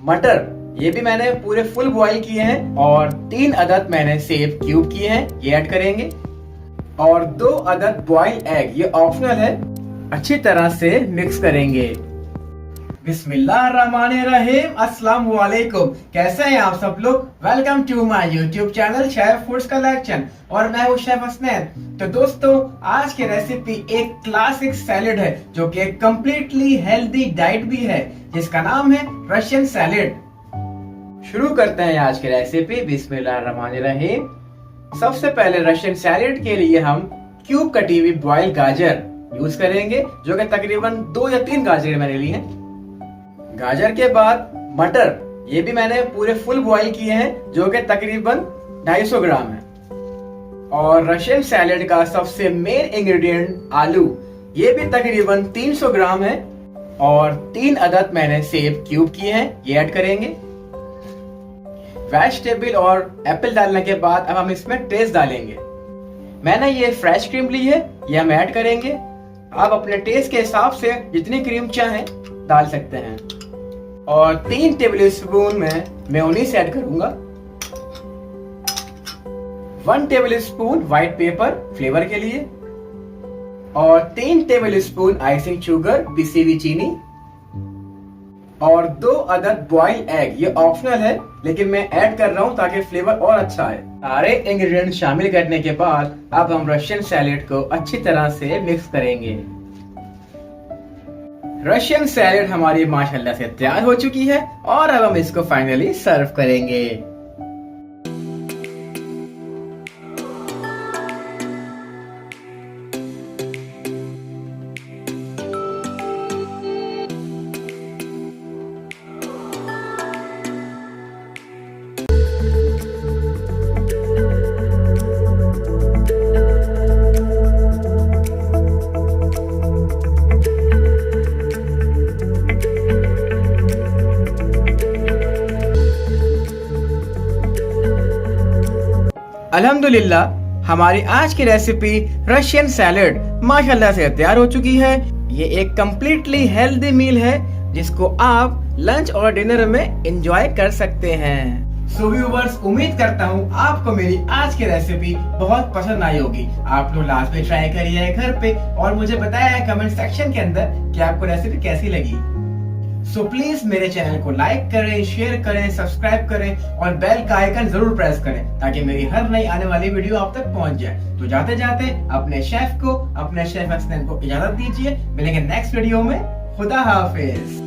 मटर ये भी मैंने पूरे फुल बॉईल किए हैं और 3 अदद मैंने सेब क्यूब किए हैं, ये ऐड करेंगे। और 2 अदद बॉइल्ड एग, ये ऑप्शनल है। अच्छी तरह से मिक्स करेंगे। बिस्मिल्लाहिर्रहमानिर्रहीम, अस्सलाम वालेकुम। कैसे हैं आप सब लोग? Welcome to my YouTube channel chef foods collection और मैं हूँ शेफ हसनैन। तो दोस्तों, आज की रेसिपी एक क्लासिक सैलेड है जो कि एक कम्प्लीटली हेल्दी डाइट भी है, जिसका नाम है रशियन सैलेड। शुरू करते हैं आज की रेसिपी। बिस्मिल्लाहिर्रहमानिर्रहीम। सबसे पहले रशियन सैलेड के लिए हम क्यूब कटी हुई बॉइल्ड गाजर यूज करेंगे, जो कि तकरीबन 2 या 3 गाजर मैंने ली हैं। गाजर के बाद मटर, ये भी मैंने पूरे फुल बॉईल किए हैं, जो कि तकरीबन 250 ग्राम है। और रशियन सैलेड का सबसे मेन इंग्रेडिएंट आलू, ये भी तकरीबन 300 ग्राम है। और 3 अदद मैंने सेब क्यूब किए हैं, ये ऐड करेंगे। वेजिटेबल और एप्पल डालने के बाद अब हम इसमें टेस्ट डालेंगे। मैंने ये फ्रेश क्रीम ली है, ये हम ऐड करेंगे। आप अपने टेस्ट के हिसाब से जितनी क्रीम चाहें डाल सकते हैं। और 3 टेबलस्पून में मेयोनीज ऐड करूंगा। 1 टेबलस्पून व्हाइट पेपर फ्लेवर के लिए। और 3 टेबलस्पून आइसिंग शुगर, पिसी हुई चीनी। और 2 अदद बॉइल्ड एग, ये ऑप्शनल है लेकिन मैं ऐड कर रहा हूं ताकि फ्लेवर और अच्छा है। सारे इंग्रेडिएंट शामिल करने के बाद अब हम रशियन सैलेड को अच्छी तरह से मिक्स करेंगे। रशियन सैलेड हमारी माशाल्लाह से तैयार हो चुकी है और अब हम इसको फाइनली सर्व करेंगे। अल्हम्दुलिल्लाह, हमारी आज की रेसिपी रशियन सैलेड माशाल्लाह से तैयार हो चुकी है। ये एक कम्प्लीटली हेल्दी मील है जिसको आप लंच और डिनर में एंजॉय कर सकते हैं। सो व्यूअर्स, उम्मीद करता हूँ आपको मेरी आज की रेसिपी बहुत पसंद आई होगी। आप लोग लास्ट में ट्राई करिए घर पे और मुझे बताया है कमेंट सेक्शन के अंदर कि आपको रेसिपी कैसी लगी। सो प्लीज मेरे चैनल को लाइक करें, शेयर करें, सब्सक्राइब करें और बेल का आइकन जरूर प्रेस करें ताकि मेरी हर नई आने वाली वीडियो आप तक पहुंच जाए। तो जाते जाते अपने शेफ हसनैन को इजाजत दीजिए। मिलेंगे नेक्स्ट वीडियो में। खुदा हाफिज।